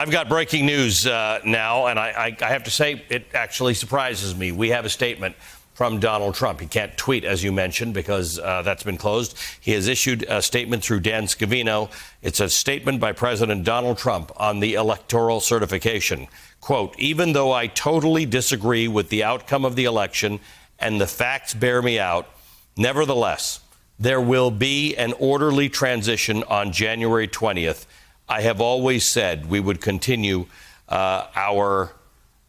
I've got breaking news now, and I have to say it actually surprises me. We have a statement from Donald Trump. He can't tweet, as you mentioned, because that's been closed. He has issued a statement through Dan Scavino. It's a statement by President Donald Trump on the electoral certification. Quote, even though I totally disagree with the outcome of the election and the facts bear me out, nevertheless, there will be an orderly transition on January 20th. I have always said we would continue our,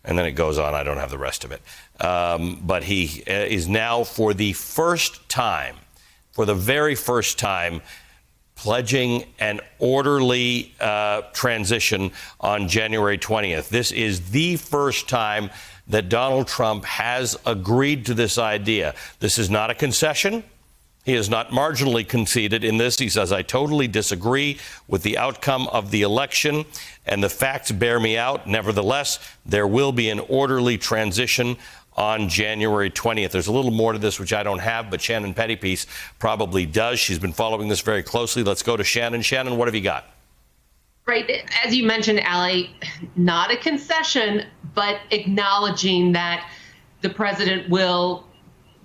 and then it goes on. I don't have the rest of it. But he is now, for the first time, for the very first time, pledging an orderly transition on January 20th. This is the first time that Donald Trump has agreed to this idea. This is not a concession. He has not marginally conceded in this. He says, I totally disagree with the outcome of the election, and the facts bear me out. Nevertheless, there will be an orderly transition on January 20th. There's a little more to this, which I don't have, but Shannon Pettypiece probably does. She's been following this very closely. Let's go to Shannon. Shannon, what have you got? Right. As you mentioned, Ali, not a concession, but acknowledging that the president will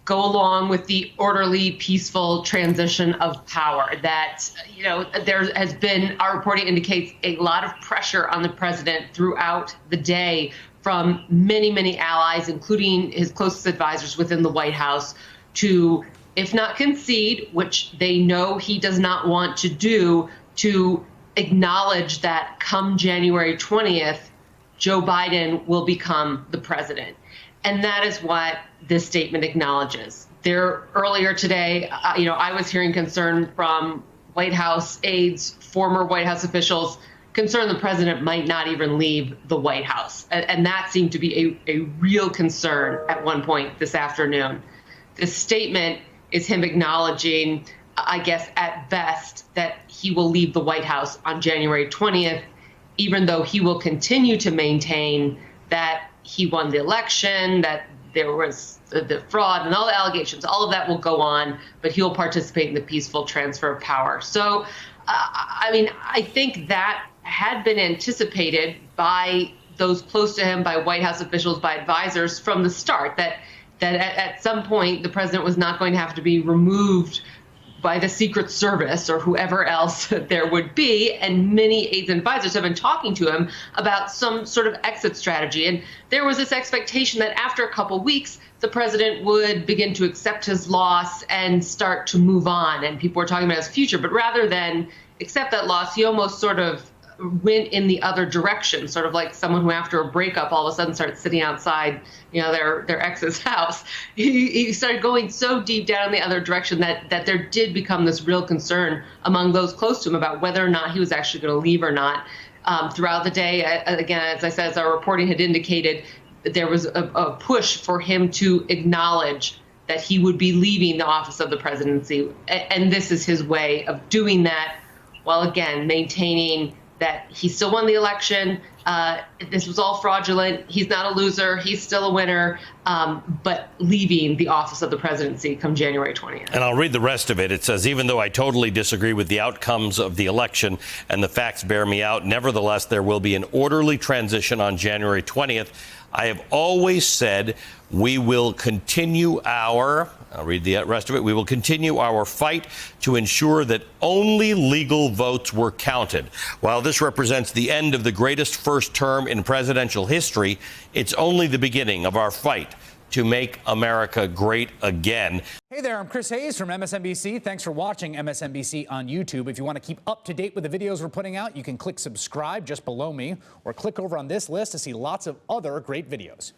go along with the orderly, peaceful transition of power. That, you know, there has been, our reporting indicates, a lot of pressure on the president throughout the day from many, many allies, including his closest advisors within the White House, to, if not concede, which they know he does not want to do, to acknowledge that come January 20th, Joe Biden will become the president. And that is what this statement acknowledges. Earlier today, I was hearing concern from White House aides, former White House officials, concerned the president might not even leave the White House. And that seemed to be a real concern at one point this afternoon. This statement is him acknowledging, I guess, at best, that he will leave the White House on January 20th, even though he will continue to maintain that he won the election, that there was the fraud and all the allegations, all of that will go on, but he'll participate in the peaceful transfer of power. So, I think that had been anticipated by those close to him, by White House officials, by advisors from the start, that at some point the president was not going to have to be removed by the Secret Service or whoever else there would be. And many aides and advisors have been talking to him about some sort of exit strategy. And there was this expectation that after a couple weeks, the president would begin to accept his loss and start to move on. And people were talking about his future. But rather than accept that loss, he almost sort of went in the other direction, sort of like someone who after a breakup all of a sudden starts sitting outside, their ex's house. He started going so deep down in the other direction that there did become this real concern among those close to him about whether or not he was actually going to leave or not. Throughout the day, again, as I said, as our reporting had indicated, there was a push for him to acknowledge that he would be leaving the office of the presidency. And this is his way of doing that, while again maintaining that he still won the election. This was all fraudulent. He's not a loser. He's still a winner, but leaving the office of the presidency come January 20th. And I'll read the rest of it. It says, even though I totally disagree with the outcomes of the election and the facts bear me out, nevertheless, there will be an orderly transition on January 20th. I have always said we will continue our, I'll read the rest of it, we will continue our fight to ensure that only legal votes were counted. While this represents the end of the greatest first term in presidential history, it's only the beginning of our fight to make America great again. Hey there, I'm Chris Hayes from MSNBC. Thanks for watching MSNBC on YouTube. If you want to keep up to date with the videos we're putting out, you can click subscribe just below me or click over on this list to see lots of other great videos.